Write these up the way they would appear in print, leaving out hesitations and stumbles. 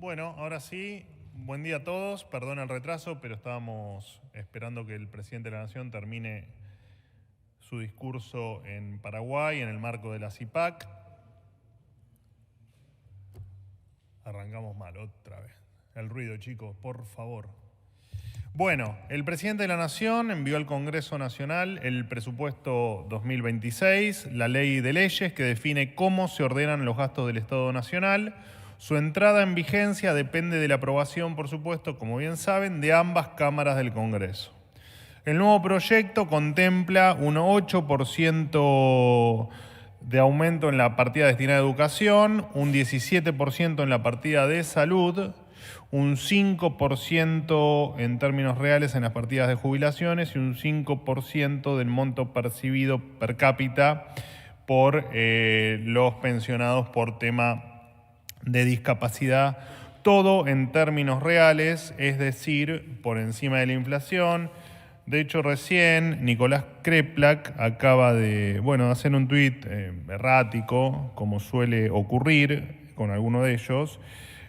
Bueno, ahora sí, buen día a todos. Perdón el retraso, pero estábamos esperando que el presidente de la Nación termine su discurso en Paraguay en el marco de la CIPAC. Arrancamos mal otra vez. El ruido, chicos, por favor. Bueno, el presidente de la Nación envió al Congreso Nacional el presupuesto 2026, la ley de leyes que define cómo se ordenan los gastos del Estado Nacional. Su entrada en vigencia depende de la aprobación, por supuesto, como bien saben, de ambas cámaras del Congreso. El nuevo proyecto contempla un 8% de aumento en la partida destinada a educación, un 17% en la partida de salud, un 5% en términos reales en las partidas de jubilaciones y un 5% del monto percibido per cápita por los pensionados por tema de discapacidad, todo en términos reales, es decir, por encima de la inflación. De hecho, recién Nicolás Kreplak acaba de hacer un tuit errático, como suele ocurrir con alguno de ellos,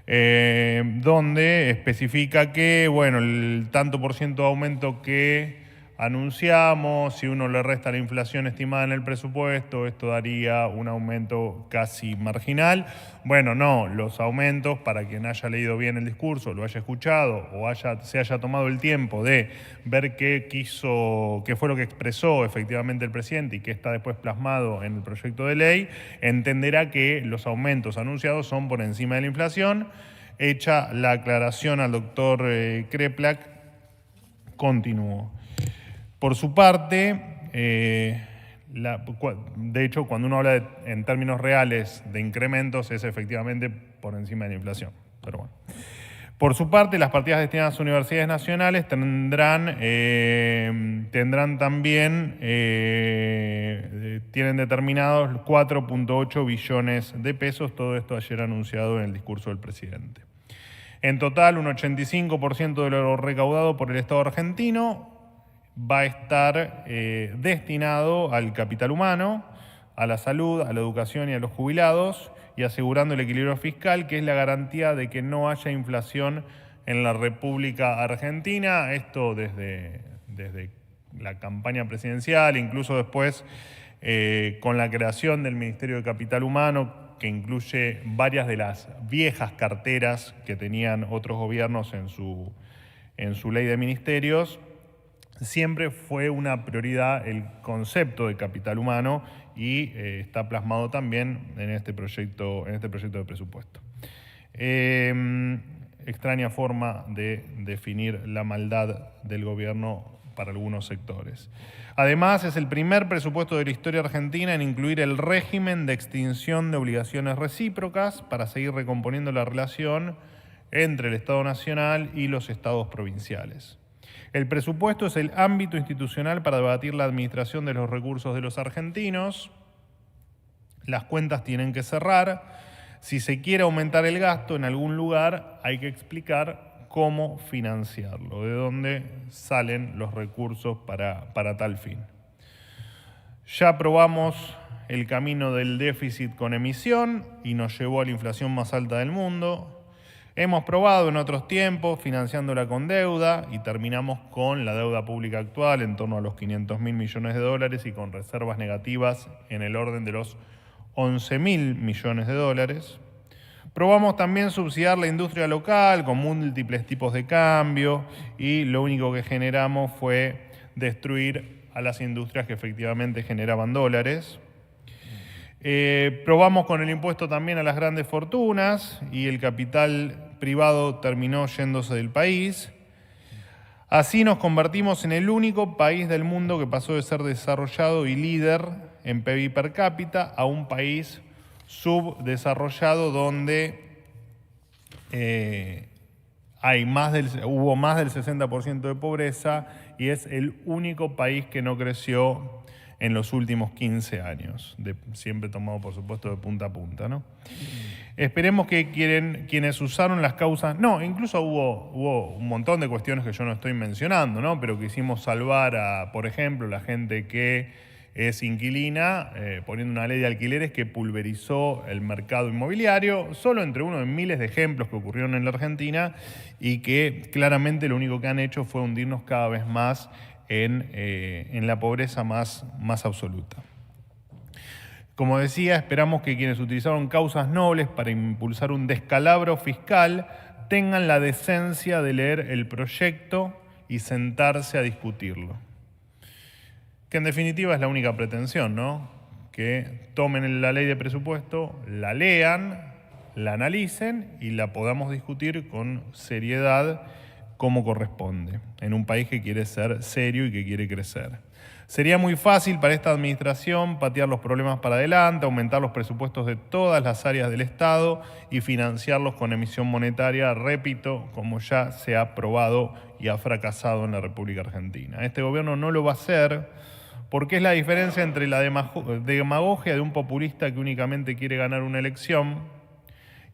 donde especifica que el tanto por ciento de aumento que anunciamos, si uno le resta la inflación estimada en el presupuesto, esto daría un aumento casi marginal. Bueno, no, los aumentos, para quien haya leído bien el discurso, lo haya escuchado o se haya tomado el tiempo de ver qué fue lo que expresó efectivamente el presidente y qué está después plasmado en el proyecto de ley, entenderá que los aumentos anunciados son por encima de la inflación. Hecha la aclaración al doctor Kreplak, continuó. Por su parte, de hecho, cuando uno habla en términos reales de incrementos, es efectivamente por encima de la inflación. Pero bueno. Por su parte, las partidas destinadas a universidades nacionales tienen determinados 4.8 billones de pesos, todo esto ayer anunciado en el discurso del presidente. En total, un 85% de lo recaudado por el Estado argentino va a estar destinado al capital humano, a la salud, a la educación y a los jubilados, y asegurando el equilibrio fiscal, que es la garantía de que no haya inflación en la República Argentina. Esto desde la campaña presidencial, incluso después con la creación del Ministerio de Capital Humano, que incluye varias de las viejas carteras que tenían otros gobiernos en su ley de ministerios. Siempre fue una prioridad el concepto de capital humano y está plasmado también en este proyecto de presupuesto. Extraña forma de definir la maldad del gobierno para algunos sectores. Además, es el primer presupuesto de la historia argentina en incluir el régimen de extinción de obligaciones recíprocas para seguir recomponiendo la relación entre el Estado Nacional y los estados provinciales. El presupuesto es el ámbito institucional para debatir la administración de los recursos de los argentinos. Las cuentas tienen que cerrar. Si se quiere aumentar el gasto en algún lugar, hay que explicar cómo financiarlo, de dónde salen los recursos para tal fin. Ya aprobamos el camino del déficit con emisión y nos llevó a la inflación más alta del mundo. Hemos probado en otros tiempos financiándola con deuda y terminamos con la deuda pública actual en torno a los 500.000 millones de dólares y con reservas negativas en el orden de los 11.000 millones de dólares. Probamos también subsidiar la industria local con múltiples tipos de cambio y lo único que generamos fue destruir a las industrias que efectivamente generaban dólares. Probamos con el impuesto también a las grandes fortunas y el capital privado terminó yéndose del país. Así nos convertimos en el único país del mundo que pasó de ser desarrollado y líder en PBI per cápita a un país subdesarrollado donde hubo más del 60% de pobreza y es el único país que no creció en los últimos 15 años, siempre tomado por supuesto de punta a punta, ¿no? Esperemos que quienes usaron las causas, incluso hubo un montón de cuestiones que yo no estoy mencionando, ¿no? Pero quisimos salvar a, por ejemplo, la gente que es inquilina, poniendo una ley de alquileres que pulverizó el mercado inmobiliario, solo entre uno de miles de ejemplos que ocurrieron en la Argentina y que claramente lo único que han hecho fue hundirnos cada vez más en la pobreza más absoluta. Como decía, esperamos que quienes utilizaron causas nobles para impulsar un descalabro fiscal tengan la decencia de leer el proyecto y sentarse a discutirlo. Que en definitiva es la única pretensión, ¿no? Que tomen la ley de presupuesto, la lean, la analicen y la podamos discutir con seriedad como corresponde, en un país que quiere ser serio y que quiere crecer. Sería muy fácil para esta administración patear los problemas para adelante, aumentar los presupuestos de todas las áreas del Estado y financiarlos con emisión monetaria, repito, como ya se ha probado y ha fracasado en la República Argentina. Este gobierno no lo va a hacer porque es la diferencia entre la demagogia de un populista que únicamente quiere ganar una elección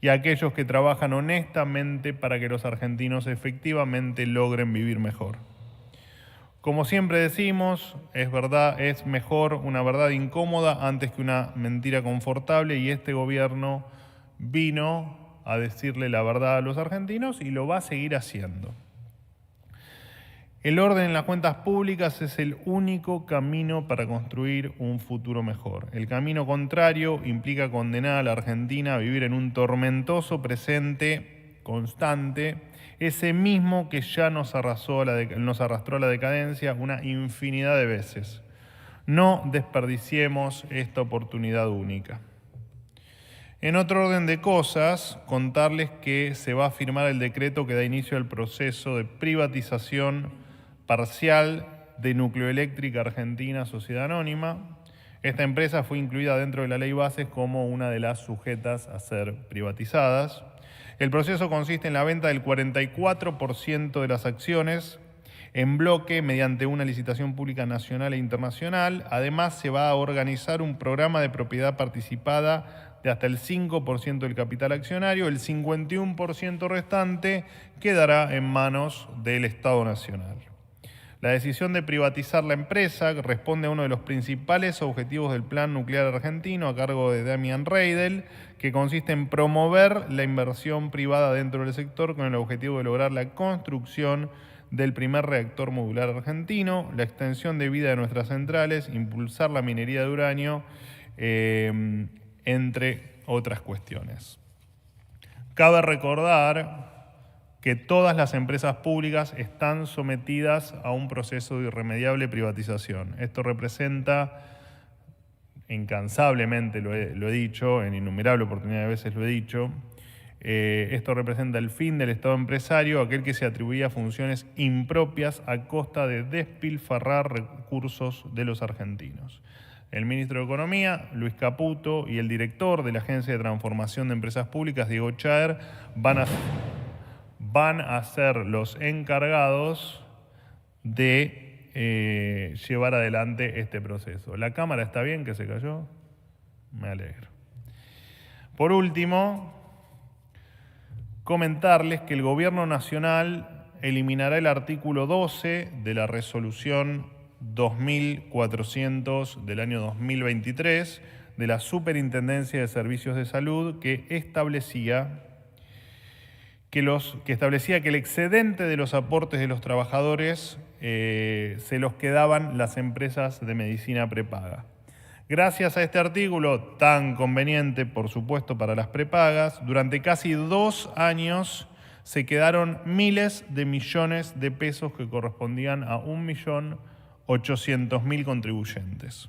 y aquellos que trabajan honestamente para que los argentinos efectivamente logren vivir mejor. Como siempre decimos, es verdad, es mejor una verdad incómoda antes que una mentira confortable, y este gobierno vino a decirle la verdad a los argentinos y lo va a seguir haciendo. El orden en las cuentas públicas es el único camino para construir un futuro mejor. El camino contrario implica condenar a la Argentina a vivir en un tormentoso presente constante, ese mismo que ya nos arrastró a la decadencia una infinidad de veces. No desperdiciemos esta oportunidad única. En otro orden de cosas, contarles que se va a firmar el decreto que da inicio al proceso de privatización parcial de Nucleoeléctrica Argentina Sociedad Anónima. Esta empresa fue incluida dentro de la ley Bases como una de las sujetas a ser privatizadas. El proceso consiste en la venta del 44% de las acciones en bloque mediante una licitación pública nacional e internacional. Además, se va a organizar un programa de propiedad participada de hasta el 5% del capital accionario. El 51% restante quedará en manos del Estado Nacional. La decisión de privatizar la empresa responde a uno de los principales objetivos del Plan Nuclear Argentino a cargo de Damian Reidel, que consiste en promover la inversión privada dentro del sector con el objetivo de lograr la construcción del primer reactor modular argentino, la extensión de vida de nuestras centrales, impulsar la minería de uranio, entre otras cuestiones. Cabe recordar que todas las empresas públicas están sometidas a un proceso de irremediable privatización. Esto representa, incansablemente lo he dicho, en innumerables oportunidades de veces lo he dicho, esto representa el fin del Estado empresario, aquel que se atribuía funciones impropias a costa de despilfarrar recursos de los argentinos. El ministro de Economía, Luis Caputo, y el director de la Agencia de Transformación de Empresas Públicas, Diego Chaer, van a ser los encargados de llevar adelante este proceso. ¿La cámara está bien que se cayó? Me alegro. Por último, comentarles que el Gobierno Nacional eliminará el artículo 12 de la resolución 2400 del año 2023 de la Superintendencia de Servicios de Salud, que establecía que el excedente de los aportes de los trabajadores se los quedaban las empresas de medicina prepaga. Gracias a este artículo, tan conveniente, por supuesto, para las prepagas, durante casi 2 años se quedaron miles de millones de pesos que correspondían a 1.800.000 contribuyentes.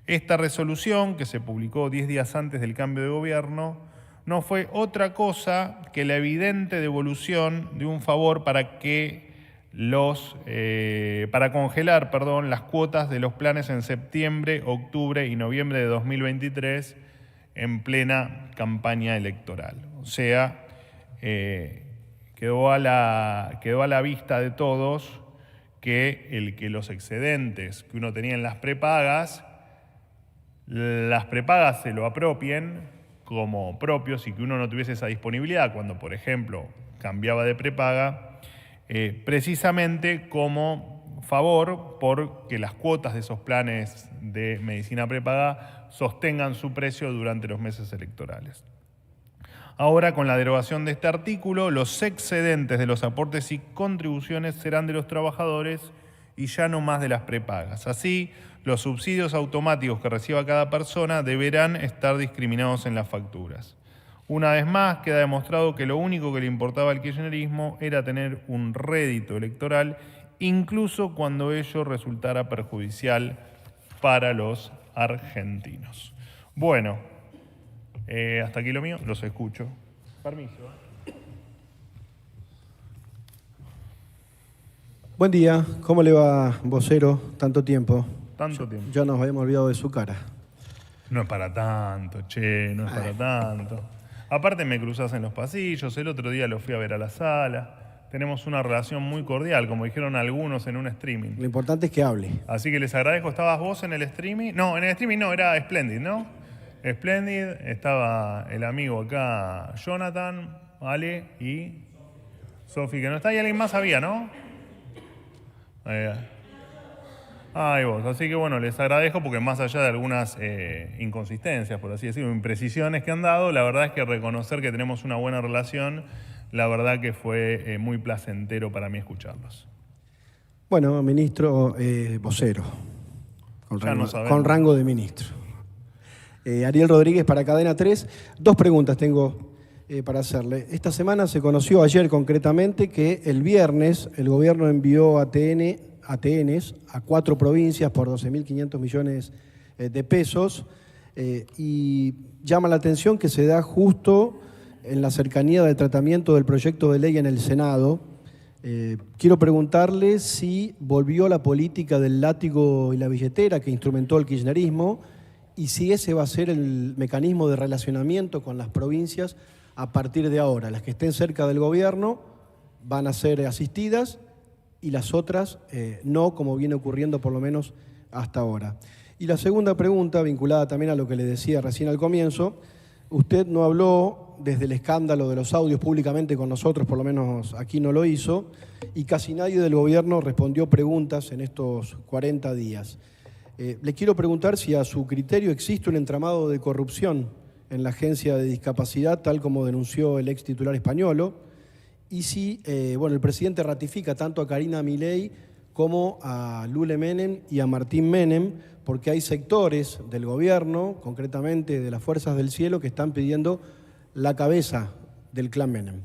Esta resolución, que se publicó 10 días antes del cambio de gobierno, no fue otra cosa que la evidente devolución de un favor para congelar las cuotas de los planes en septiembre, octubre y noviembre de 2023 en plena campaña electoral. O sea, quedó a la vista de todos que los excedentes que uno tenía en las prepagas se lo apropien como propios y que uno no tuviese esa disponibilidad cuando, por ejemplo, cambiaba de prepaga, precisamente como favor porque las cuotas de esos planes de medicina prepaga sostengan su precio durante los meses electorales. Ahora, con la derogación de este artículo, los excedentes de los aportes y contribuciones serán de los trabajadores y ya no más de las prepagas. Así, los subsidios automáticos que reciba cada persona deberán estar discriminados en las facturas. Una vez más, queda demostrado que lo único que le importaba al kirchnerismo era tener un rédito electoral, incluso cuando ello resultara perjudicial para los argentinos. Bueno, hasta aquí lo mío, los escucho. Permiso. Buen día, ¿cómo le va, vocero? Tanto tiempo. Tanto tiempo. Ya nos habíamos olvidado de su cara. No es para tanto, che, no es para tanto. Aparte me cruzás en los pasillos, el otro día lo fui a ver a la sala. Tenemos una relación muy cordial, como dijeron algunos en un streaming. Lo importante es que hable. Así que les agradezco. ¿Estabas vos en el streaming? No, en el streaming no, era Splendid, ¿no? Splendid, estaba el amigo acá, Jonathan, Ale y Sofi, que no está, y alguien más había, ¿no? Y vos. Así que bueno, les agradezco porque más allá de algunas inconsistencias, por así decirlo, imprecisiones que han dado, la verdad es que reconocer que tenemos una buena relación, la verdad que fue muy placentero para mí escucharlos. Bueno, ministro, vocero, con rango de ministro. Ariel Rodríguez para Cadena 3. Dos preguntas tengo para hacerle. Esta semana se conoció, ayer concretamente, que el viernes el gobierno envió ATNs a 4 provincias por 12.500 millones de pesos y llama la atención que se da justo en la cercanía del tratamiento del proyecto de ley en el Senado. Quiero preguntarle si volvió la política del látigo y la billetera que instrumentó el kirchnerismo y si ese va a ser el mecanismo de relacionamiento con las provincias a partir de ahora. Las que estén cerca del gobierno van a ser asistidas y las otras no, como viene ocurriendo por lo menos hasta ahora. Y la segunda pregunta, vinculada también a lo que le decía recién al comienzo, usted no habló desde el escándalo de los audios públicamente con nosotros, por lo menos aquí no lo hizo, y casi nadie del gobierno respondió preguntas en estos 40 días. Le quiero preguntar si a su criterio existe un entramado de corrupción en la Agencia de Discapacidad, tal como denunció el ex titular Españolo, y si el presidente ratifica tanto a Karina Milei como a Lule Menem y a Martín Menem, porque hay sectores del gobierno, concretamente de las Fuerzas del Cielo, que están pidiendo la cabeza del clan Menem.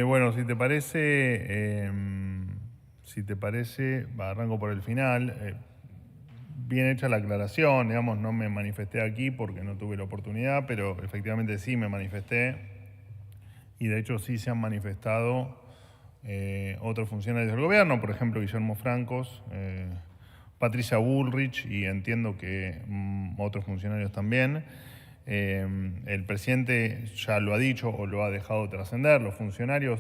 Bueno, si te parece, arranco por el final. Bien hecha la aclaración, digamos, no me manifesté aquí porque no tuve la oportunidad, pero efectivamente sí me manifesté y de hecho sí se han manifestado otros funcionarios del gobierno, por ejemplo Guillermo Francos, Patricia Bullrich y entiendo que otros funcionarios también. El presidente ya lo ha dicho o lo ha dejado trascender,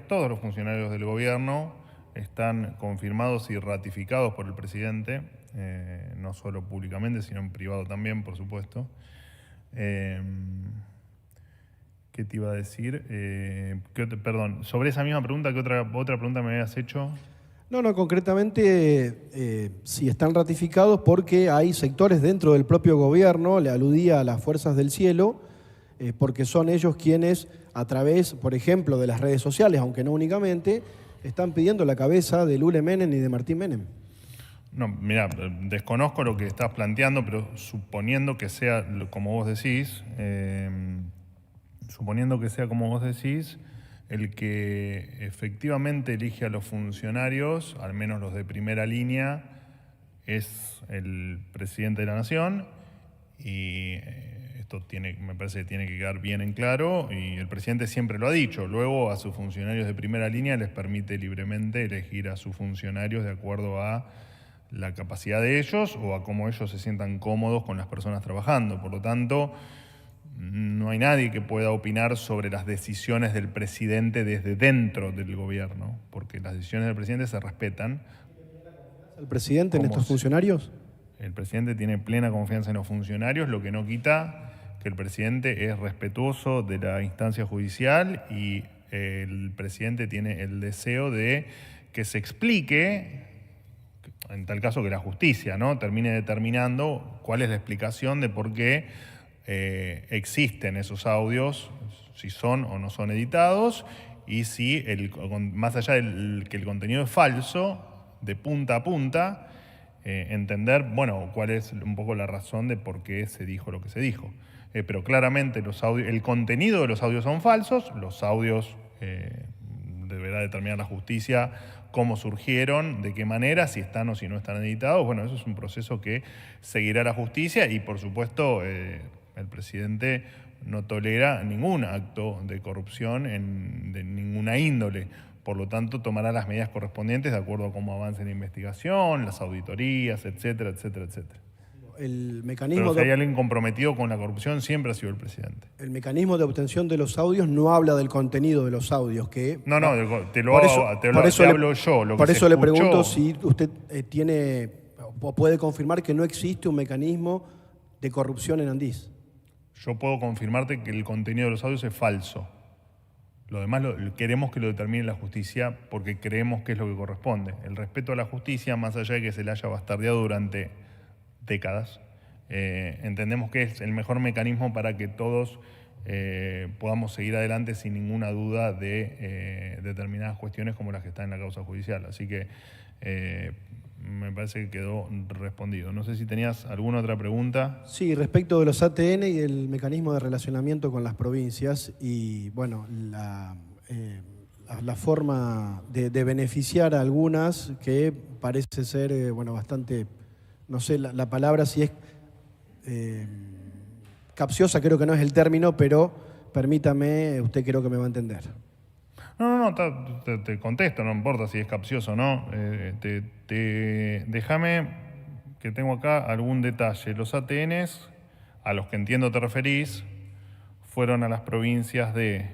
todos los funcionarios del gobierno están confirmados y ratificados por el presidente, no solo públicamente, sino en privado también, por supuesto. ¿Qué te iba a decir? Perdón, sobre esa misma pregunta, ¿qué otra pregunta me habías hecho? No, concretamente si están ratificados porque hay sectores dentro del propio gobierno, le aludía a las Fuerzas del Cielo, porque son ellos quienes a través, por ejemplo, de las redes sociales, aunque no únicamente, están pidiendo la cabeza de Lule Menem y de Martín Menem. No, mira, desconozco lo que estás planteando, pero suponiendo que sea como vos decís, el que efectivamente elige a los funcionarios, al menos los de primera línea, es el presidente de la Nación y esto me parece que tiene que quedar bien en claro y el presidente siempre lo ha dicho. Luego a sus funcionarios de primera línea les permite libremente elegir a sus funcionarios de acuerdo a la capacidad de ellos o a cómo ellos se sientan cómodos con las personas trabajando. Por lo tanto, no hay nadie que pueda opinar sobre las decisiones del presidente desde dentro del gobierno, porque las decisiones del presidente se respetan. ¿El presidente en estos funcionarios? El presidente tiene plena confianza en los funcionarios, lo que no quita que el presidente es respetuoso de la instancia judicial y el presidente tiene el deseo de que se explique en tal caso que la justicia, ¿no?, termine determinando cuál es la explicación de por qué existen esos audios, si son o no son editados, y si, más allá de que el contenido es falso, de punta a punta, entender, bueno, cuál es un poco la razón de por qué se dijo lo que se dijo. Pero claramente el contenido de los audios son falsos, los audios deberá determinar la justicia cómo surgieron, de qué manera, si están o si no están editados. Bueno, eso es un proceso que seguirá la justicia y, por supuesto, el presidente no tolera ningún acto de corrupción de ninguna índole. Por lo tanto, tomará las medidas correspondientes de acuerdo a cómo avance la investigación, las auditorías, etcétera, etcétera, etcétera. El mecanismo Pero si hay alguien comprometido con la corrupción, siempre ha sido el presidente. El mecanismo de obtención de los audios no habla del contenido de los audios. No, te hablo yo. Por eso le pregunto si usted tiene o puede confirmar que no existe un mecanismo de corrupción en Andís. Yo puedo confirmarte que el contenido de los audios es falso. Lo demás queremos que lo determine la justicia porque creemos que es lo que corresponde. El respeto a la justicia, más allá de que se le haya bastardeado durante décadas, entendemos que es el mejor mecanismo para que todos podamos seguir adelante sin ninguna duda de determinadas cuestiones como las que están en la causa judicial. Así que me parece que quedó respondido. No sé si tenías alguna otra pregunta. Sí, respecto de los ATN y el mecanismo de relacionamiento con las provincias y, bueno, la forma de beneficiar a algunas que parece ser, bueno, bastante, no sé la palabra si es capciosa, creo que no es el término, pero permítame, usted creo que me va a entender. No, te contesto, no importa si es capcioso o no. Déjame que tengo acá algún detalle. Los ATNs, a los que entiendo te referís, fueron a las provincias de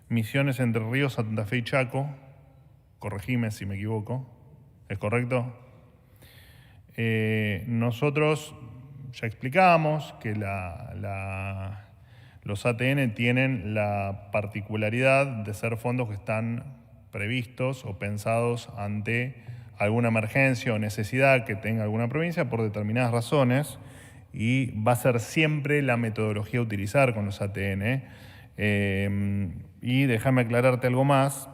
Misiones, Entre Ríos, Santa Fe y Chaco. Corregime si me equivoco. ¿Es correcto? Nosotros ya explicamos que los ATN tienen la particularidad de ser fondos que están previstos o pensados ante alguna emergencia o necesidad que tenga alguna provincia por determinadas razones, y va a ser siempre la metodología a utilizar con los ATN. Y déjame aclararte algo más,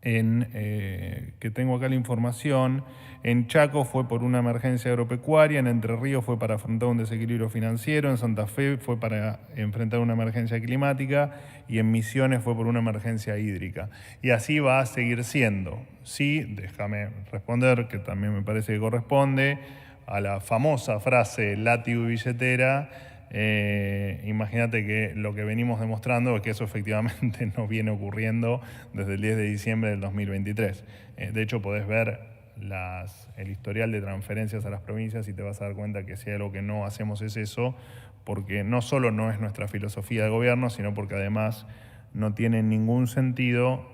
que tengo acá la información. En Chaco fue por una emergencia agropecuaria, en Entre Ríos fue para afrontar un desequilibrio financiero, en Santa Fe fue para enfrentar una emergencia climática y en Misiones fue por una emergencia hídrica. Y así va a seguir siendo. Sí, déjame responder, que también me parece que corresponde a la famosa frase látigo y billetera. Imagínate que lo que venimos demostrando es que eso efectivamente no viene ocurriendo desde el 10 de diciembre del 2023. De hecho, podés ver el historial de transferencias a las provincias y te vas a dar cuenta que si hay algo que no hacemos es eso, porque no solo no es nuestra filosofía de gobierno, sino porque además no tiene ningún sentido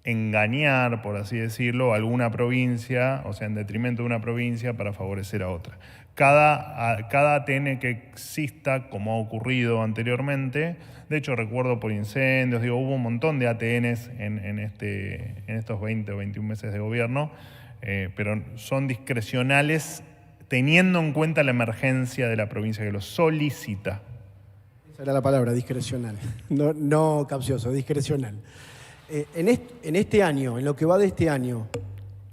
engañar, por así decirlo, a alguna provincia, o sea, en detrimento de una provincia para favorecer a otra. Cada ATN que exista, como ha ocurrido anteriormente, de hecho recuerdo por incendios, hubo un montón de ATNs en estos 20 o 21 meses de gobierno, pero son discrecionales teniendo en cuenta la emergencia de la provincia que los solicita. Esa era la palabra, discrecional, no capcioso, discrecional. En este año, en lo que va de este año,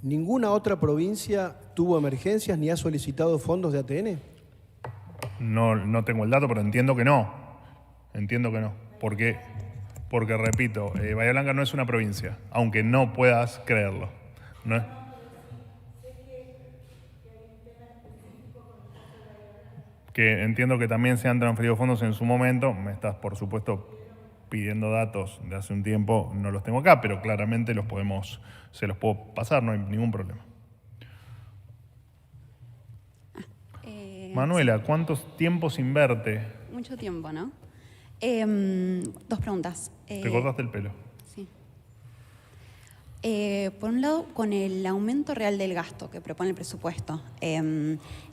¿ninguna otra provincia tuvo emergencias ni ha solicitado fondos de ATN? No tengo el dato, pero entiendo que no. Porque repito, Bahía Blanca no es una provincia, aunque no puedas creerlo. ¿No es? Que entiendo que también se han transferido fondos en su momento. Me estás, por supuesto, pidiendo datos de hace un tiempo, no los tengo acá, pero claramente se los puedo pasar, no hay ningún problema. Manuela, ¿cuántos tiempos sin verte? Mucho tiempo, ¿no? 2 preguntas. Te cortaste el pelo. Sí. Por un lado, con el aumento real del gasto que propone el presupuesto,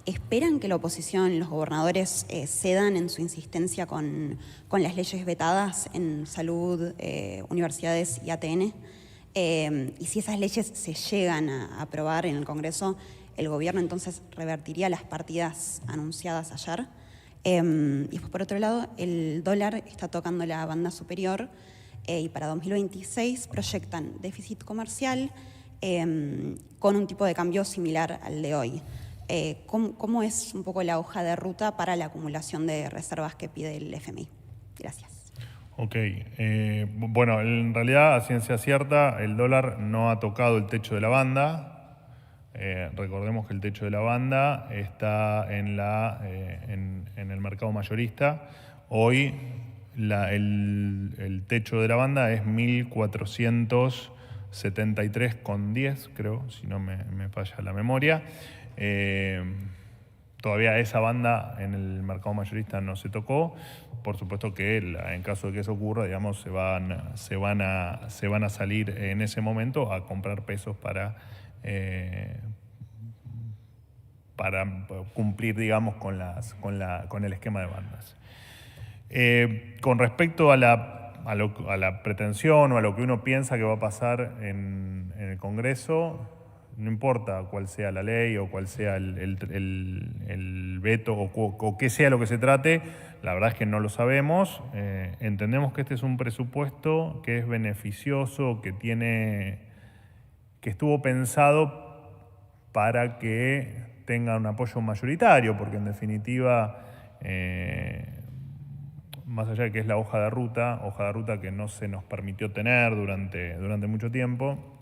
¿esperan que la oposición, los gobernadores, cedan en su insistencia con las leyes vetadas en salud, universidades y ATN? Y si esas leyes se llegan a aprobar en el Congreso, el gobierno entonces revertiría las partidas anunciadas ayer. Y después, por otro lado, el dólar está tocando la banda superior y para 2026 proyectan déficit comercial con un tipo de cambio similar al de hoy. ¿Cómo es un poco la hoja de ruta para la acumulación de reservas que pide el FMI? Gracias. Ok. Bueno, en realidad, a ciencia cierta, el dólar no ha tocado el techo de la banda. Recordemos que el techo de la banda está en el mercado mayorista. Hoy el techo de la banda es 1.473,10, creo, si no me falla la memoria. Todavía esa banda en el mercado mayorista no se tocó. Por supuesto que en caso de que eso ocurra, digamos, se van a salir en ese momento a comprar pesos para cumplir, digamos, con el esquema de bandas. Con respecto a la pretensión o a lo que uno piensa que va a pasar en el Congreso, no importa cuál sea la ley o cuál sea el veto o qué sea lo que se trate, la verdad es que no lo sabemos. Entendemos que este es un presupuesto que es beneficioso, que estuvo pensado para que tenga un apoyo mayoritario, porque en definitiva, más allá de que es la hoja de ruta que no se nos permitió tener durante mucho tiempo,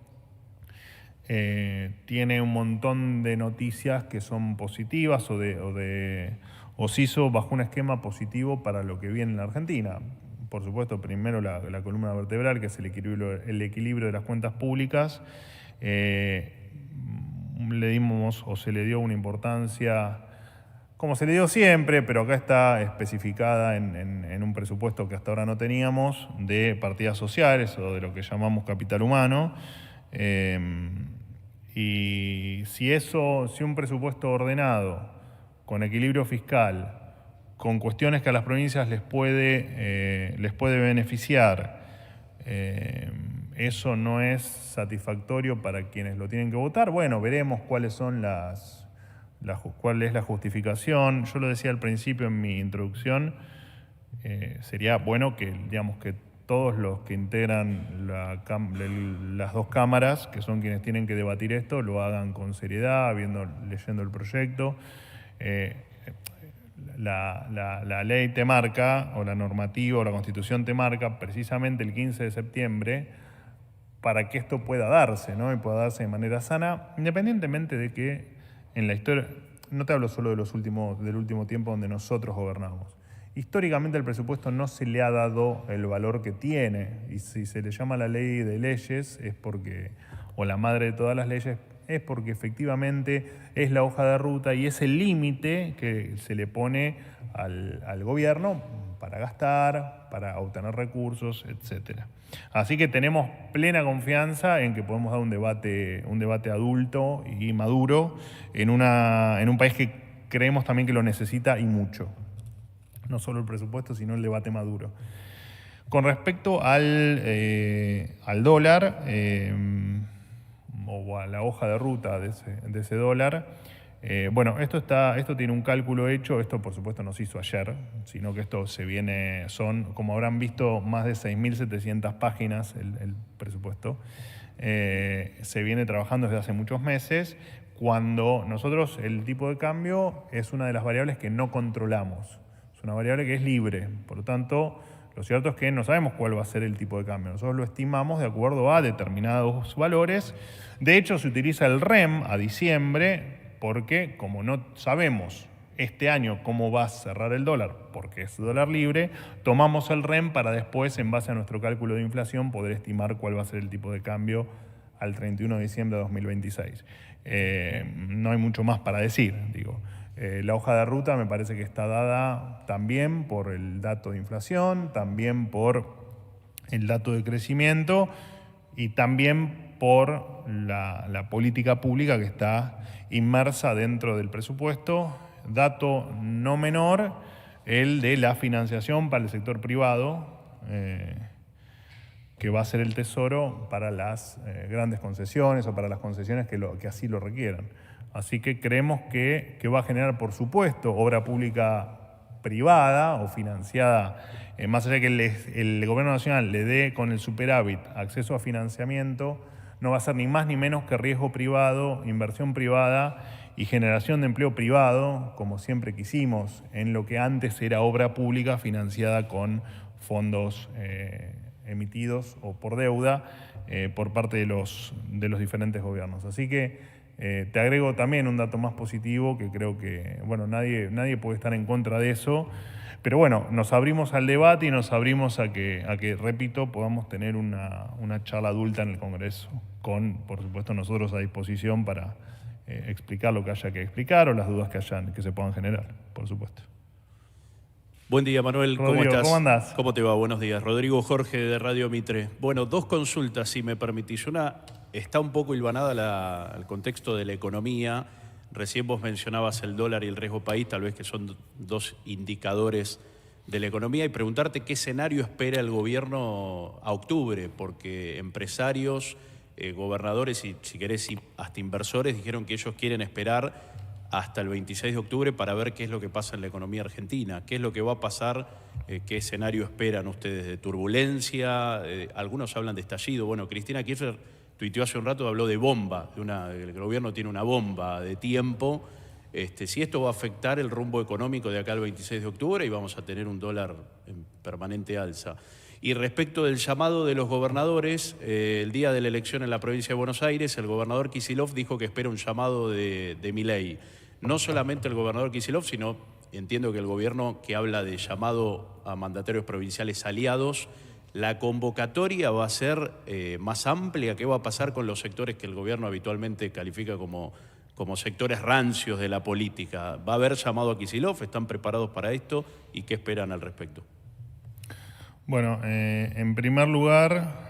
tiene un montón de noticias que son positivas o se hizo bajo un esquema positivo para lo que viene en la Argentina. Por supuesto, primero la columna vertebral, que es el equilibrio de las cuentas públicas. Le dimos o se le dio una importancia, como se le dio siempre, pero acá está especificada en un presupuesto que hasta ahora no teníamos, de partidas sociales o de lo que llamamos capital humano. Y si un presupuesto ordenado, con equilibrio fiscal, con cuestiones que a las provincias les puede beneficiar, eso no es satisfactorio para quienes lo tienen que votar, bueno, veremos cuáles son cuál es la justificación. Yo lo decía al principio en mi introducción, sería bueno que, digamos, que todos los que integran las dos cámaras, que son quienes tienen que debatir esto, lo hagan con seriedad, leyendo el proyecto. La ley te marca, o la normativa o la Constitución te marca precisamente el 15 de septiembre para que esto pueda darse, ¿no? Y pueda darse de manera sana, independientemente de que en la historia, no te hablo solo del último tiempo donde nosotros gobernamos. Históricamente al presupuesto no se le ha dado el valor que tiene, y si se le llama la ley de leyes es porque, o la madre de todas las leyes, es porque efectivamente es la hoja de ruta y es el límite que se le pone al gobierno para gastar, para obtener recursos, etc. Así que tenemos plena confianza en que podemos dar un debate adulto y maduro en un país que creemos también que lo necesita y mucho. No solo el presupuesto, sino el debate maduro. Con respecto al dólar, o a la hoja de ruta de ese dólar, bueno, esto tiene un cálculo hecho. Esto por supuesto no se hizo ayer, sino que esto son, como habrán visto, más de 6.700 páginas el presupuesto. Se viene trabajando desde hace muchos meses, cuando nosotros el tipo de cambio es una de las variables que no controlamos. Es una variable que es libre, por lo tanto, lo cierto es que no sabemos cuál va a ser el tipo de cambio. Nosotros lo estimamos de acuerdo a determinados valores. De hecho, se utiliza el REM a diciembre porque, como no sabemos este año cómo va a cerrar el dólar, porque es dólar libre, tomamos el REM para después, en base a nuestro cálculo de inflación, poder estimar cuál va a ser el tipo de cambio al 31 de diciembre de 2026. No hay mucho más para decir, digo. La hoja de ruta me parece que está dada también por el dato de inflación, también por el dato de crecimiento y también por la política pública que está inmersa dentro del presupuesto. Dato no menor, el de la financiación para el sector privado, que va a hacer el Tesoro para las grandes concesiones o para las concesiones que así lo requieran. Así que creemos que va a generar, por supuesto, obra pública privada o financiada, más allá de que el Gobierno Nacional le dé con el superávit acceso a financiamiento, no va a ser ni más ni menos que riesgo privado, inversión privada y generación de empleo privado, como siempre quisimos, en lo que antes era obra pública financiada con fondos emitidos o por deuda por parte de los diferentes gobiernos. Así que te agrego también un dato más positivo que creo que, bueno, nadie puede estar en contra de eso, pero bueno, nos abrimos al debate y nos abrimos a que repito, podamos tener una charla adulta en el Congreso, con, por supuesto, nosotros a disposición para explicar lo que haya que explicar o las dudas que se puedan generar, por supuesto. Buen día, Manuel. Rodrigo, ¿cómo estás? ¿cómo andás? ¿Cómo te va? Buenos días. Rodrigo Jorge de Radio Mitre. Bueno, dos consultas, si me permitís. Una, está un poco hilvanada al contexto de la economía. Recién vos mencionabas el dólar y el riesgo país, tal vez que son dos indicadores de la economía, y preguntarte qué escenario espera el gobierno a octubre, porque empresarios, gobernadores y, si querés, hasta inversores dijeron que ellos quieren esperar hasta el 26 de octubre para ver qué es lo que pasa en la economía argentina, qué es lo que va a pasar, qué escenario esperan ustedes de turbulencia, algunos hablan de estallido. Bueno, Cristina Kirchner tuiteó hace un rato, habló de bomba, el gobierno tiene una bomba de tiempo. Si esto va a afectar el rumbo económico de acá al 26 de octubre y vamos a tener un dólar en permanente alza. Y respecto del llamado de los gobernadores, el día de la elección en la provincia de Buenos Aires, el gobernador Kicillof dijo que espera un llamado de Milei. No solamente el gobernador Kicillof, sino entiendo que el gobierno que habla de llamado a mandatarios provinciales aliados, la convocatoria va a ser más amplia. ¿Qué va a pasar con los sectores que el gobierno habitualmente califica como sectores rancios de la política? ¿Va a haber llamado a Kicillof? ¿Están preparados para esto? ¿Y qué esperan al respecto? Bueno, en primer lugar,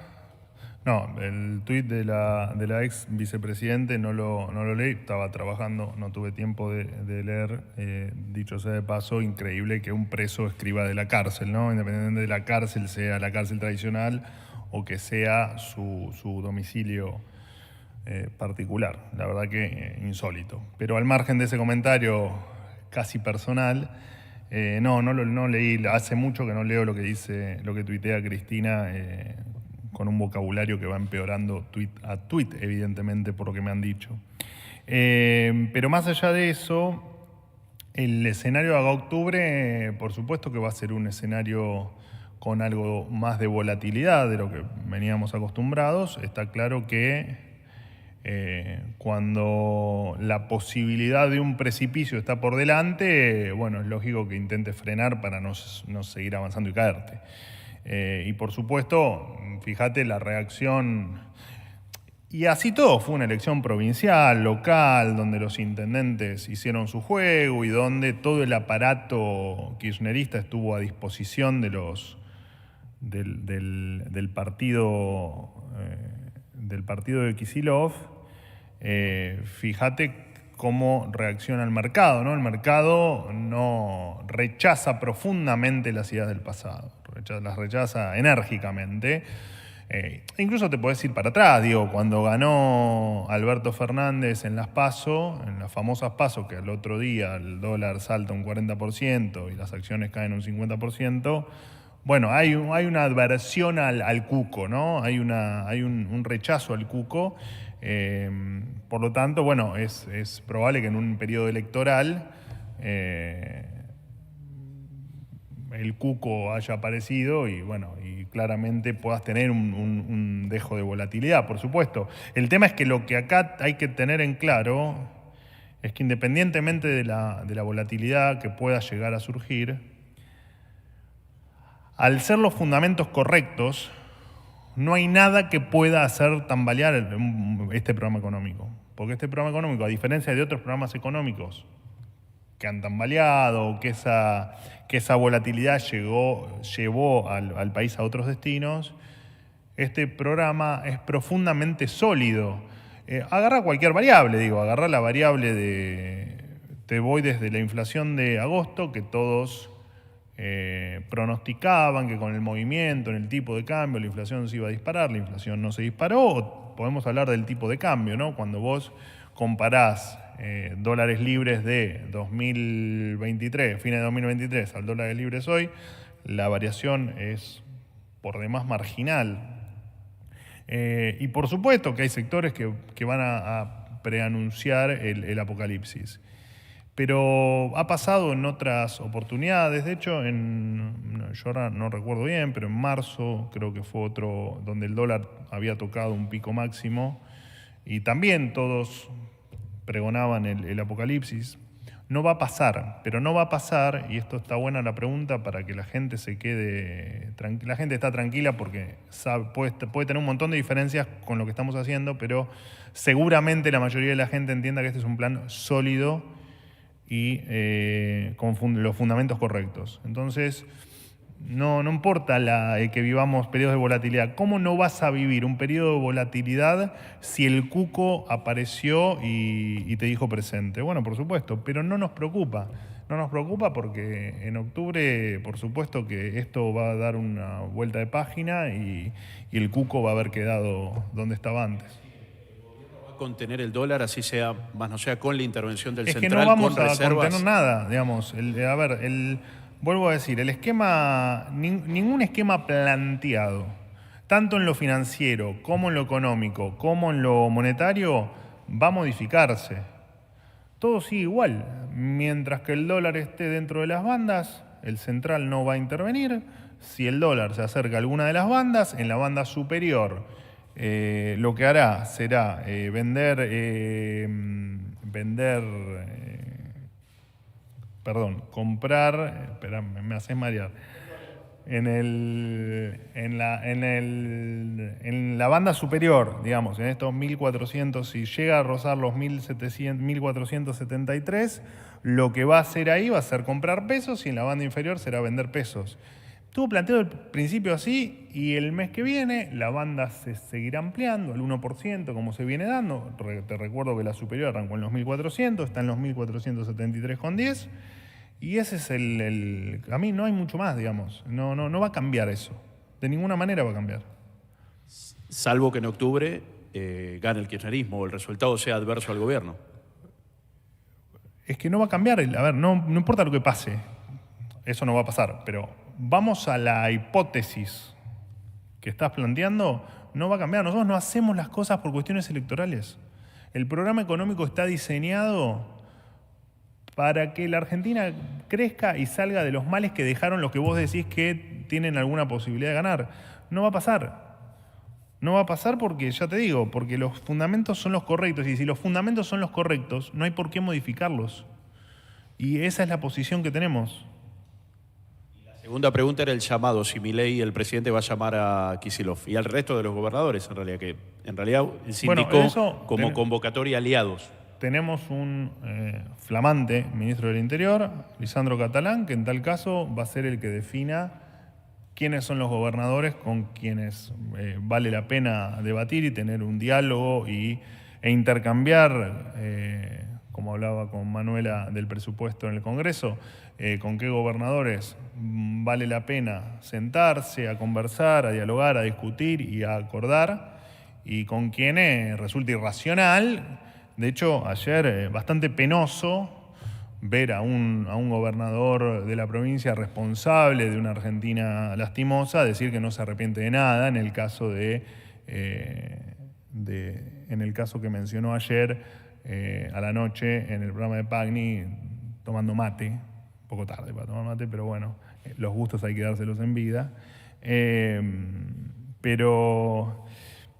no, el tuit de la ex vicepresidente no lo leí, estaba trabajando, no tuve tiempo de leer. Dicho sea de paso, increíble que un preso escriba de la cárcel, ¿no? Independientemente de la cárcel, sea la cárcel tradicional o que sea su domicilio particular. La verdad que insólito. Pero al margen de ese comentario casi personal, no leí, hace mucho que no leo lo que tuitea Cristina, con un vocabulario que va empeorando tuit a tuit, evidentemente, por lo que me han dicho. Pero más allá de eso, el escenario de octubre, por supuesto que va a ser un escenario con algo más de volatilidad de lo que veníamos acostumbrados. Está claro que cuando la posibilidad de un precipicio está por delante, bueno, es lógico que intentes frenar para no seguir avanzando y caerte. Y por supuesto, fíjate la reacción, y así todo, fue una elección provincial, local, donde los intendentes hicieron su juego y donde todo el aparato kirchnerista estuvo a disposición de del partido de Kicillof. Fíjate cómo reacciona el mercado, ¿no? El mercado no rechaza profundamente las ideas del pasado, las rechaza enérgicamente. Incluso te podés ir para atrás, cuando ganó Alberto Fernández en las PASO, en las famosas PASO, que al otro día el dólar salta un 40% y las acciones caen un 50%, bueno, hay una adversión al cuco, ¿no? Hay un rechazo al cuco. Por lo tanto, bueno, es probable que en un periodo electoral el cuco haya aparecido y claramente puedas tener un dejo de volatilidad, por supuesto. El tema es que lo que acá hay que tener en claro es que independientemente de la volatilidad que pueda llegar a surgir, al ser los fundamentos correctos, no hay nada que pueda hacer tambalear este programa económico. Porque este programa económico, a diferencia de otros programas económicos que han tambaleado, que esa volatilidad llevó al país a otros destinos, este programa es profundamente sólido. Agarra cualquier variable, agarra la variable te voy desde la inflación de agosto, que todos pronosticaban que con el movimiento en el tipo de cambio la inflación se iba a disparar, la inflación no se disparó. Podemos hablar del tipo de cambio, ¿no? Cuando vos comparás dólares libres de 2023, fines de 2023, al dólares libres hoy, la variación es por demás marginal. Y por supuesto que hay sectores que van a preanunciar el apocalipsis. Pero ha pasado en otras oportunidades. De hecho, yo ahora no recuerdo bien, pero en marzo creo que fue otro donde el dólar había tocado un pico máximo y también todos pregonaban el apocalipsis. No va a pasar, pero no va a pasar, y esto está buena la pregunta para que la gente se quede tranquila. La gente está tranquila porque puede tener un montón de diferencias con lo que estamos haciendo, pero seguramente la mayoría de la gente entienda que este es un plan sólido y con los fundamentos correctos. Entonces, no importa que vivamos periodos de volatilidad. ¿Cómo no vas a vivir un periodo de volatilidad si el cuco apareció y te dijo presente? Bueno, por supuesto, pero no nos preocupa. No nos preocupa porque en octubre, por supuesto que esto va a dar una vuelta de página y el cuco va a haber quedado donde estaba antes. Contener el dólar, así sea, más no sea con la intervención del central, que no vamos con reservas. A contener nada, digamos. Vuelvo a decir, el esquema, ningún esquema planteado, tanto en lo financiero, como en lo económico, como en lo monetario, va a modificarse. Todo sigue igual. Mientras que el dólar esté dentro de las bandas, el central no va a intervenir. Si el dólar se acerca a alguna de las bandas, en la banda superior, lo que hará será comprar, espera, me haces marear, en la banda superior, digamos, en estos 1400, si llega a rozar los 1473, lo que va a hacer ahí va a ser comprar pesos y en la banda inferior será vender pesos. Estuvo planteado al principio así y el mes que viene la banda se seguirá ampliando al 1% como se viene dando. Te recuerdo que la superior arrancó en los 1400, está en los 1473,10 y ese es a mí no hay mucho más, digamos. No va a cambiar eso. De ninguna manera va a cambiar. Salvo que en octubre gane el kirchnerismo o el resultado sea adverso al gobierno. Es que no va a cambiar. No importa lo que pase. Eso no va a pasar, pero vamos a la hipótesis que estás planteando, no va a cambiar. Nosotros no hacemos las cosas por cuestiones electorales. El programa económico está diseñado para que la Argentina crezca y salga de los males que dejaron los que vos decís que tienen alguna posibilidad de ganar. No va a pasar. No va a pasar porque, ya te digo, porque los fundamentos son los correctos. Y si los fundamentos son los correctos, no hay por qué modificarlos. Y esa es la posición que tenemos. Segunda pregunta era el llamado, si Milei, el presidente, va a llamar a Kicillof y al resto de los gobernadores, en realidad, que en realidad se indicó como convocatoria aliados. Tenemos un flamante ministro del Interior, Lisandro Catalán, que en tal caso va a ser el que defina quiénes son los gobernadores con quienes vale la pena debatir y tener un diálogo e intercambiar, como hablaba con Manuela del presupuesto en el Congreso, con qué gobernadores vale la pena sentarse, a conversar, a dialogar, a discutir y a acordar, y con quienes resulta irracional. De hecho, ayer bastante penoso ver a un gobernador de la provincia responsable de una Argentina lastimosa decir que no se arrepiente de nada en el caso en el caso que mencionó ayer a la noche en el programa de Pagni, tomando mate, un poco tarde para tomar mate, pero bueno, los gustos hay que dárselos en vida. Pero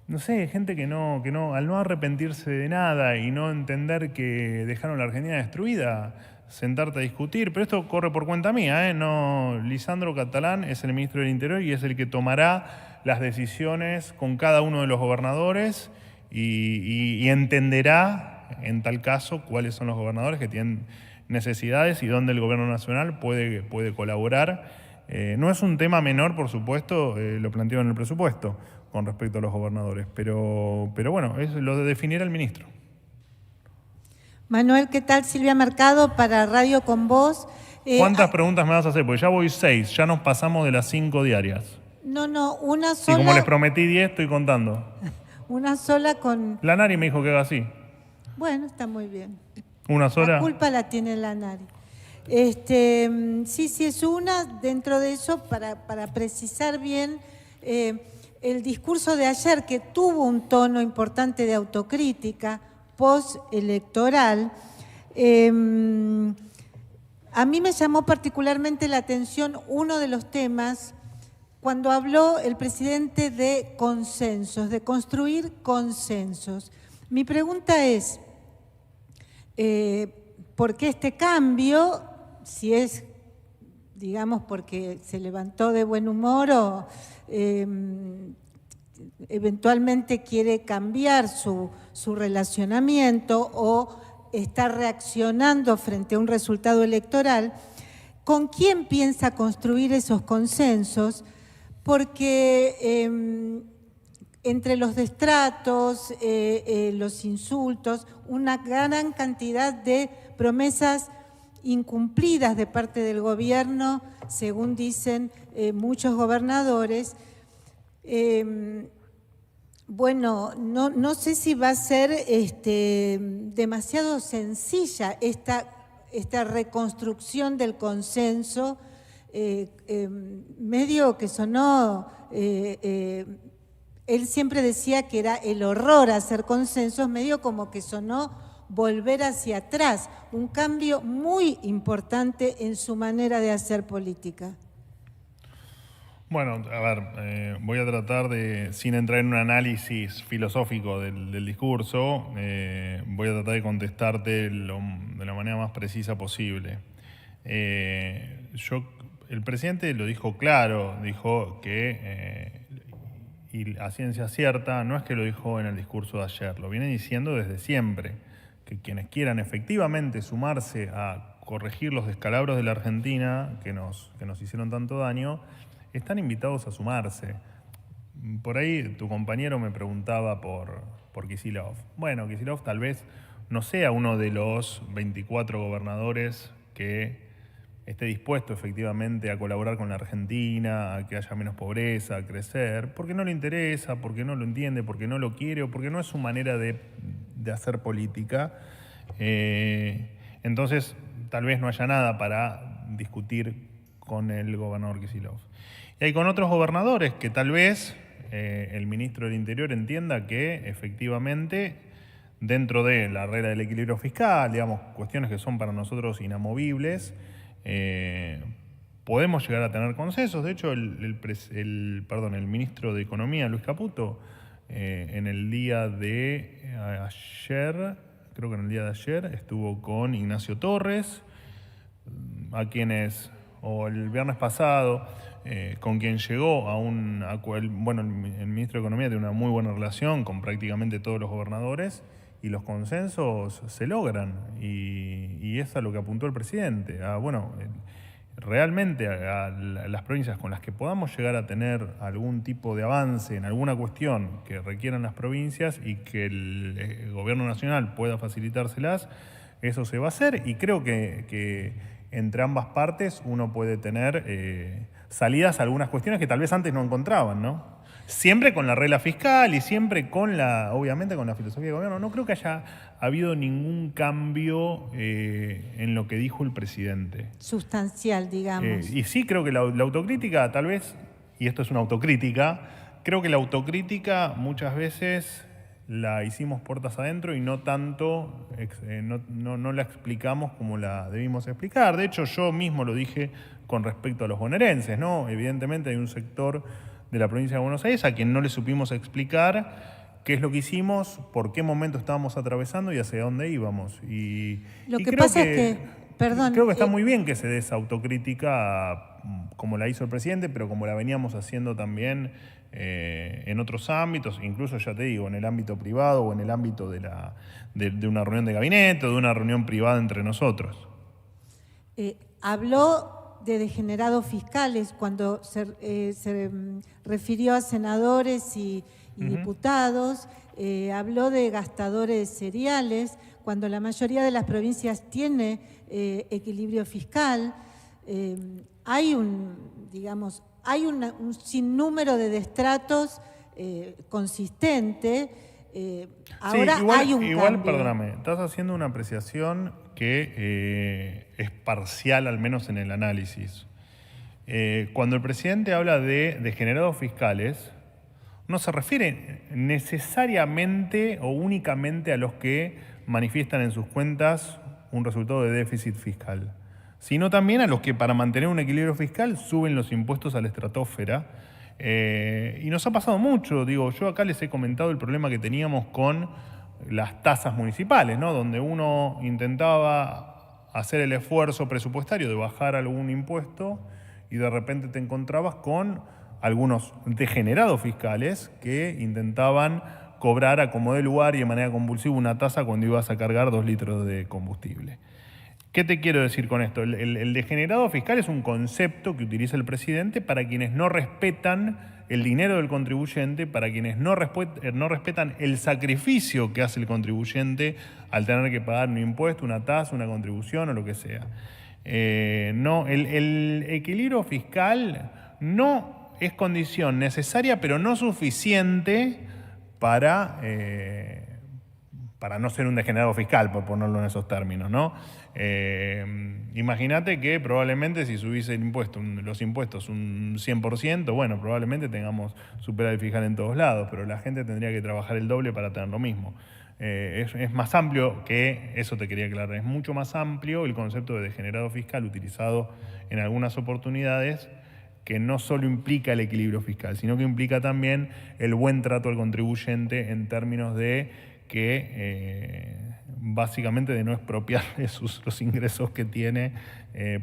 no sé, gente que no, al no arrepentirse de nada y no entender que dejaron la Argentina destruida, sentarte a discutir, pero esto corre por cuenta mía, no, Lisandro Catalán es el ministro del Interior y es el que tomará las decisiones con cada uno de los gobernadores y entenderá en tal caso cuáles son los gobernadores que tienen necesidades y dónde el gobierno nacional puede colaborar. No es un tema menor, por supuesto, lo planteo en el presupuesto con respecto a los gobernadores, pero bueno, es lo de definir al ministro. Manuel, ¿qué tal? Silvia Mercado para Radio con Vos. ¿Cuántas preguntas me vas a hacer? Porque ya voy 6, ya nos pasamos de las 5 diarias. No, una sola. Y como les prometí 10, estoy contando. Una sola con... La Nari me dijo que haga así. Bueno, está muy bien. ¿Una sola? La culpa la tiene la Nari. Sí, es una. Dentro de eso, para precisar bien, el discurso de ayer, que tuvo un tono importante de autocrítica postelectoral, a mí me llamó particularmente la atención uno de los temas cuando habló el presidente de consensos, de construir consensos. Mi pregunta es, ¿por qué este cambio? Si es, digamos, porque se levantó de buen humor o eventualmente quiere cambiar su relacionamiento o está reaccionando frente a un resultado electoral. ¿Con quién piensa construir esos consensos? Porque entre los destratos, los insultos, una gran cantidad de promesas incumplidas de parte del gobierno, según dicen muchos gobernadores. Bueno, no sé si va a ser demasiado sencilla esta reconstrucción del consenso, medio que sonó, él siempre decía que era el horror hacer consensos, medio como que sonó volver hacia atrás, un cambio muy importante en su manera de hacer política. Bueno, a ver, voy a tratar de, sin entrar en un análisis filosófico del discurso, voy a tratar de contestarte de la manera más precisa posible. El presidente lo dijo claro, dijo que, y a ciencia cierta, no es que lo dijo en el discurso de ayer, lo viene diciendo desde siempre, que quienes quieran efectivamente sumarse a corregir los descalabros de la Argentina que nos hicieron tanto daño, están invitados a sumarse. Por ahí tu compañero me preguntaba por Kicillof. Bueno, Kicillof tal vez no sea uno de los 24 gobernadores que esté dispuesto efectivamente a colaborar con la Argentina, a que haya menos pobreza, a crecer, porque no le interesa, porque no lo entiende, porque no lo quiere o porque no es su manera de hacer política. Entonces, tal vez no haya nada para discutir con el gobernador Kicillof. Y hay con otros gobernadores que tal vez el ministro del Interior entienda que efectivamente dentro de la regla del equilibrio fiscal, digamos, cuestiones que son para nosotros inamovibles, podemos llegar a tener consensos. De hecho, el ministro de Economía, Luis Caputo, en el día de ayer, creo que en el día de ayer, estuvo con Ignacio Torres, o el viernes pasado, con quien llegó a un acuerdo. Bueno, el ministro de Economía tiene una muy buena relación con prácticamente todos los gobernadores y los consensos se logran y es a lo que apuntó el presidente. Realmente a las provincias con las que podamos llegar a tener algún tipo de avance en alguna cuestión que requieran las provincias y que el gobierno nacional pueda facilitárselas, eso se va a hacer y creo que entre ambas partes uno puede tener salidas a algunas cuestiones que tal vez antes no encontraban, ¿no? Siempre con la regla fiscal y siempre obviamente con la filosofía de gobierno. No creo que haya habido ningún cambio en lo que dijo el presidente. Sustancial, digamos. Y sí, creo que la autocrítica tal vez, y esto es una autocrítica, creo que la autocrítica muchas veces la hicimos puertas adentro y no tanto, no la explicamos como la debimos explicar. De hecho, yo mismo lo dije con respecto a los bonaerenses, ¿no? Evidentemente hay un sector de la provincia de Buenos Aires a quien no le supimos explicar qué es lo que hicimos, por qué momento estábamos atravesando y hacia dónde íbamos. Lo que pasa es que, perdón. Creo que está muy bien que se dé esa autocrítica como la hizo el presidente, pero como la veníamos haciendo también en otros ámbitos, incluso ya te digo, en el ámbito privado o en el ámbito de una reunión de gabinete o de una reunión privada entre nosotros. Habló de degenerados fiscales cuando se refirió a senadores y diputados, habló de gastadores seriales cuando la mayoría de las provincias tiene equilibrio fiscal. Hay un sinnúmero de destratos consistente. Ahora hay un cambio. Perdóname, estás haciendo una apreciación que es parcial, al menos en el análisis. Cuando el presidente habla de degenerados fiscales, no se refiere necesariamente o únicamente a los que manifiestan en sus cuentas un resultado de déficit fiscal, sino también a los que para mantener un equilibrio fiscal suben los impuestos a la estratosfera. Y nos ha pasado mucho. Digo, yo acá les he comentado el problema que teníamos con las tasas municipales, ¿no? Donde uno intentaba hacer el esfuerzo presupuestario de bajar algún impuesto y de repente te encontrabas con algunos degenerados fiscales que intentaban cobrar a como de lugar y de manera compulsiva una tasa cuando ibas a cargar 2 litros de combustible. ¿Qué te quiero decir con esto? El degenerado fiscal es un concepto que utiliza el presidente para quienes no respetan el dinero del contribuyente, para quienes no respetan el sacrificio que hace el contribuyente al tener que pagar un impuesto, una tasa, una contribución o lo que sea. El equilibrio fiscal no es condición necesaria, pero no suficiente para no ser un degenerado fiscal, por ponerlo en esos términos, ¿no? Imagínate que probablemente si subís los impuestos un 100%, bueno, probablemente tengamos superávit fiscal en todos lados, pero la gente tendría que trabajar el doble para tener lo mismo. Es más amplio que, eso te quería aclarar, es mucho más amplio el concepto de degenerado fiscal utilizado en algunas oportunidades, que no solo implica el equilibrio fiscal, sino que implica también el buen trato al contribuyente en términos de que básicamente de no expropiarle los ingresos que tiene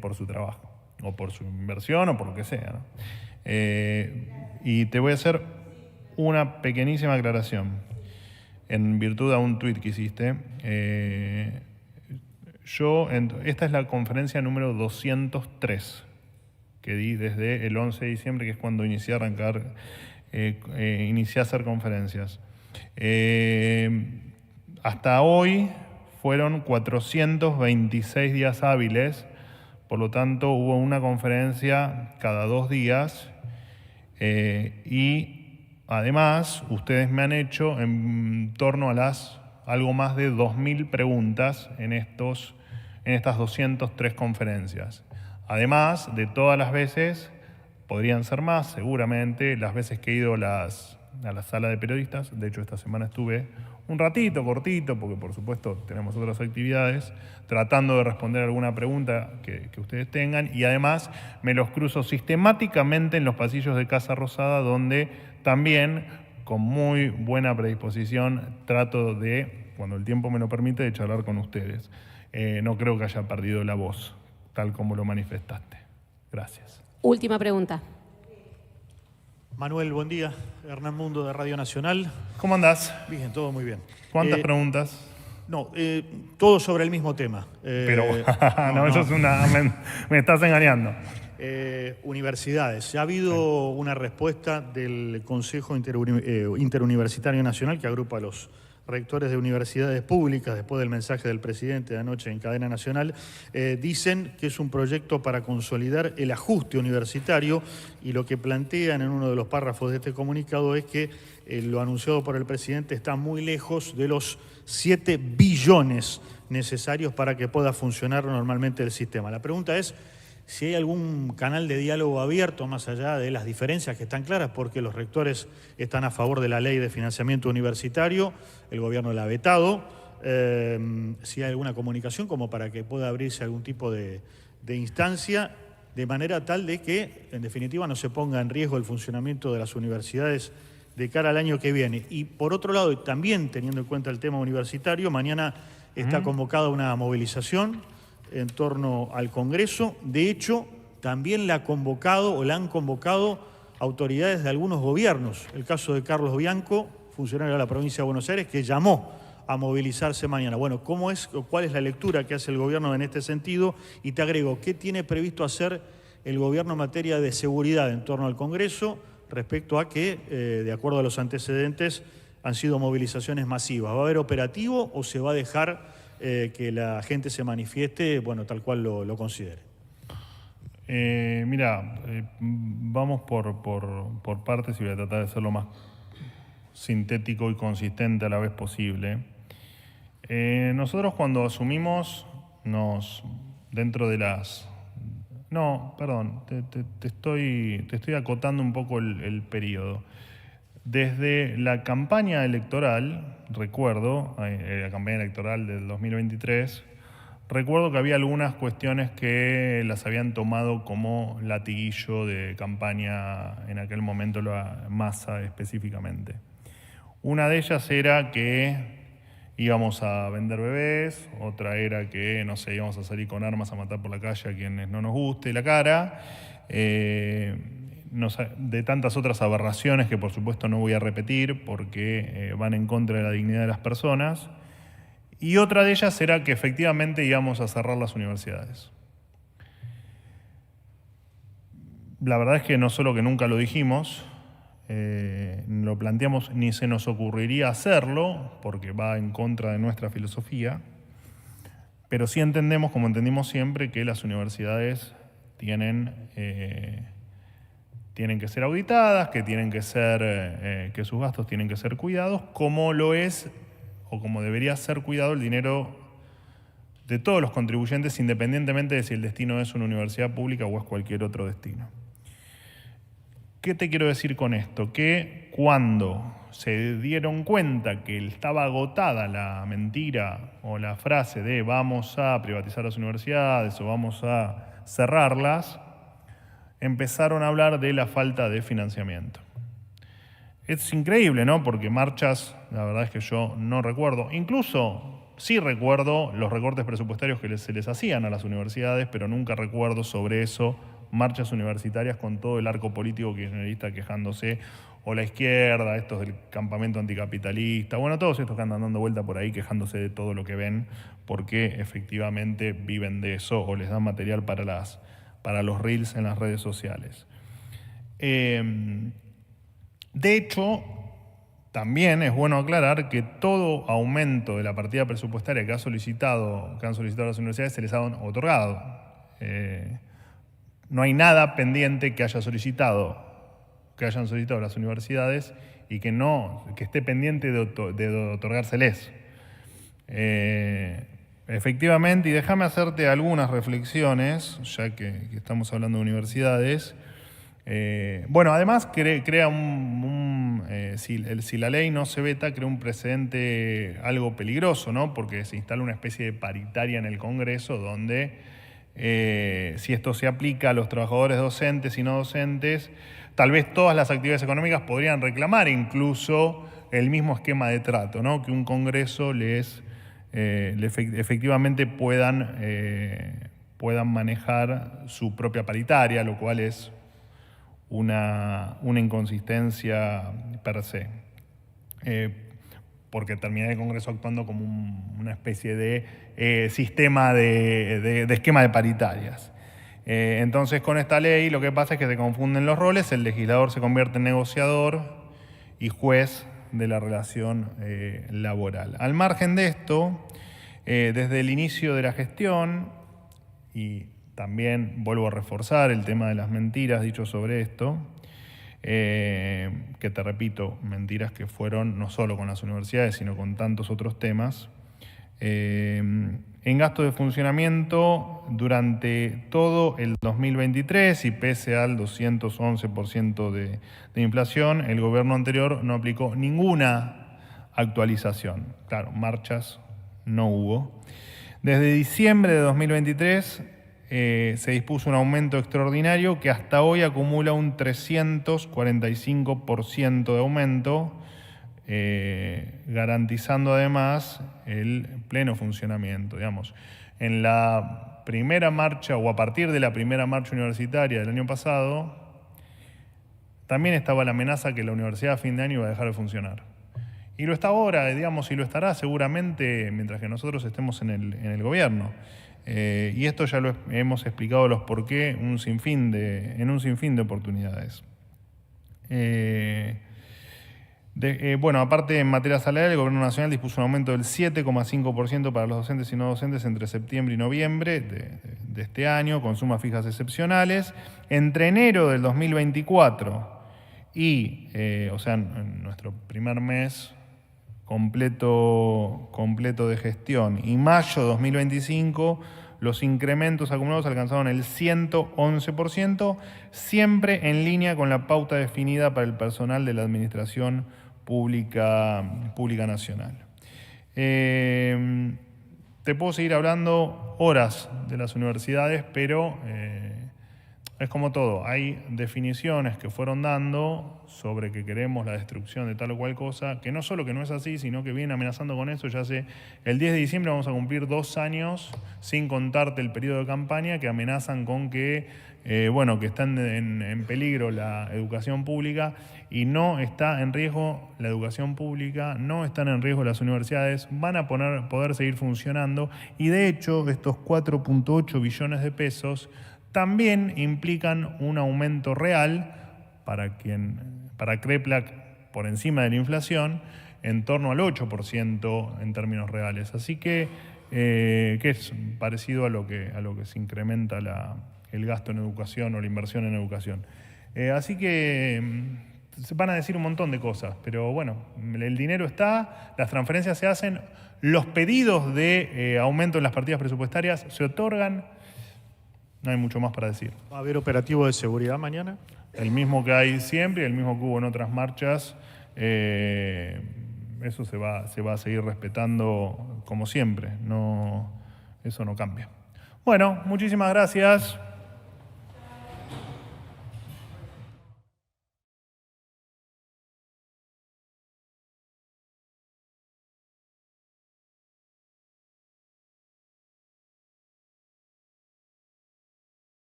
por su trabajo, o por su inversión, o por lo que sea, ¿no? Y te voy a hacer una pequeñísima aclaración, en virtud de un tuit que hiciste. Esta es la conferencia número 203 que di desde el 11 de diciembre, que es cuando inicié a hacer conferencias. Hasta hoy fueron 426 días hábiles, por lo tanto hubo una conferencia cada 2 días y además ustedes me han hecho en torno a algo más de 2.000 preguntas en estas 203 conferencias. Además de todas las veces, podrían ser más seguramente, las veces que he ido a la sala de periodistas. De hecho, esta semana estuve un ratito, cortito, porque por supuesto tenemos otras actividades, tratando de responder alguna pregunta que ustedes tengan, y además me los cruzo sistemáticamente en los pasillos de Casa Rosada, donde también, con muy buena predisposición, trato de, cuando el tiempo me lo permite, de charlar con ustedes. No creo que haya perdido la voz, tal como lo manifestaste. Gracias. Última pregunta. Manuel, buen día. Hernán Mundo de Radio Nacional. ¿Cómo andás? Bien, todo muy bien. ¿Cuántas preguntas? No, todo sobre el mismo tema. Pero, eso es me estás engañando. Universidades. Ha habido una respuesta del Consejo Interuniversitario Nacional, que agrupa a los rectores de universidades públicas, después del mensaje del presidente de anoche en cadena nacional. Dicen que es un proyecto para consolidar el ajuste universitario, y lo que plantean en uno de los párrafos de este comunicado es que lo anunciado por el presidente está muy lejos de los 7 billones necesarios para que pueda funcionar normalmente el sistema. La pregunta es si hay algún canal de diálogo abierto más allá de las diferencias que están claras, porque los rectores están a favor de la ley de financiamiento universitario, el gobierno la ha vetado. Si hay alguna comunicación como para que pueda abrirse algún tipo de instancia, de manera tal de que, en definitiva, no se ponga en riesgo el funcionamiento de las universidades de cara al año que viene. Y por otro lado, y también teniendo en cuenta el tema universitario, mañana está convocada una movilización en torno al Congreso. De hecho, también la han convocado autoridades de algunos gobiernos. El caso de Carlos Bianco, funcionario de la provincia de Buenos Aires, que llamó a movilizarse mañana. Bueno, ¿cuál es la lectura que hace el gobierno en este sentido? Y te agrego, ¿qué tiene previsto hacer el gobierno en materia de seguridad en torno al Congreso respecto a que, de acuerdo a los antecedentes, han sido movilizaciones masivas? ¿Va a haber operativo o se va a dejar que la gente se manifieste, bueno, tal cual lo considere. Vamos por partes y voy a tratar de ser lo más sintético y consistente a la vez posible. Nosotros cuando asumimos, dentro de las... No, perdón, te estoy acotando un poco el periodo. Desde la campaña electoral, recuerdo, la campaña electoral del 2023, recuerdo que había algunas cuestiones que las habían tomado como latiguillo de campaña en aquel momento, la Massa específicamente. Una de ellas era que íbamos a vender bebés, otra era que, no sé, íbamos a salir con armas a matar por la calle a quienes no nos guste la cara, de tantas otras aberraciones que por supuesto no voy a repetir porque van en contra de la dignidad de las personas. Y otra de ellas era que efectivamente íbamos a cerrar las universidades. La verdad es que no solo que nunca lo dijimos, lo planteamos, ni se nos ocurriría hacerlo, porque va en contra de nuestra filosofía, pero sí entendemos, como entendimos siempre, que las universidades tienen que ser auditadas, que sus gastos tienen que ser cuidados, como lo es o como debería ser cuidado el dinero de todos los contribuyentes, independientemente de si el destino es una universidad pública o es cualquier otro destino. ¿Qué te quiero decir con esto? Que cuando se dieron cuenta que estaba agotada la mentira o la frase de vamos a privatizar las universidades o vamos a cerrarlas, empezaron a hablar de la falta de financiamiento. Es increíble, ¿no? Porque marchas, la verdad es que yo no recuerdo. Incluso sí recuerdo los recortes presupuestarios que se les hacían a las universidades, pero nunca recuerdo sobre eso marchas universitarias con todo el arco político kirchnerista quejándose, o la izquierda, estos del campamento anticapitalista, bueno, todos estos que andan dando vuelta por ahí quejándose de todo lo que ven, porque efectivamente viven de eso o les dan material para los reels en las redes sociales. De hecho, también es bueno aclarar que todo aumento de la partida presupuestaria que han solicitado las universidades se les ha otorgado. No hay nada pendiente que hayan solicitado las universidades y que esté pendiente de otorgárseles. Efectivamente, y déjame hacerte algunas reflexiones, ya que estamos hablando de universidades. Además crea si la ley no se veta, crea un precedente algo peligroso, ¿no? Porque se instala una especie de paritaria en el Congreso donde si esto se aplica a los trabajadores docentes y no docentes, tal vez todas las actividades económicas podrían reclamar incluso el mismo esquema de trato, ¿no? Que un Congreso efectivamente puedan manejar su propia paritaria, lo cual es una inconsistencia per se, porque termina el Congreso actuando como una especie de sistema de esquema de paritarias. Entonces, con esta ley lo que pasa es que se confunden los roles, el legislador se convierte en negociador y juez de la relación laboral. Al margen de esto, desde el inicio de la gestión, y también vuelvo a reforzar el tema de las mentiras dicho sobre esto, que te repito, mentiras que fueron no solo con las universidades, sino con tantos otros temas. En gasto de funcionamiento durante todo el 2023 y pese al 211% de inflación, el gobierno anterior no aplicó ninguna actualización. Claro, marchas no hubo. Desde diciembre de 2023 se dispuso un aumento extraordinario que hasta hoy acumula un 345% de aumento, garantizando además el pleno funcionamiento. Digamos, en la primera marcha o a partir de la primera marcha universitaria del año pasado, también estaba la amenaza que la universidad a fin de año iba a dejar de funcionar. Y lo está ahora, digamos, y lo estará seguramente mientras que nosotros estemos en el gobierno. Y esto ya lo hemos explicado los por qué en un sinfín de oportunidades. De Bueno, aparte en materia salarial, el Gobierno Nacional dispuso un aumento del 7,5% para los docentes y no docentes entre septiembre y noviembre de este año, con sumas fijas excepcionales. Entre enero del 2024 y, o sea, en nuestro primer mes completo de gestión, y mayo de 2025, los incrementos acumulados alcanzaron el 111%, siempre en línea con la pauta definida para el personal de la Administración Pública Nacional. Te puedo seguir hablando horas de las universidades, pero es como todo. Hay definiciones que fueron dando sobre que queremos la destrucción de tal o cual cosa, que no solo que no es así, sino que vienen amenazando con eso. Ya hace el 10 de diciembre vamos a cumplir 2 años, sin contarte el periodo de campaña, que amenazan con que, que están en peligro la educación pública, y no está en riesgo la educación pública, no están en riesgo las universidades, van a poder seguir funcionando, y de hecho estos 4.8 billones de pesos también implican un aumento real para CREPLAC por encima de la inflación, en torno al 8% en términos reales. Así que es parecido a lo que se incrementa el gasto en educación o la inversión en educación. Así que se van a decir un montón de cosas, pero bueno, el dinero está, las transferencias se hacen, los pedidos de aumento en las partidas presupuestarias se otorgan. No hay mucho más para decir. ¿Va a haber operativo de seguridad mañana? El mismo que hay siempre, el mismo que hubo en otras marchas. Eso se va a seguir respetando como siempre. Eso no cambia. Bueno, muchísimas gracias.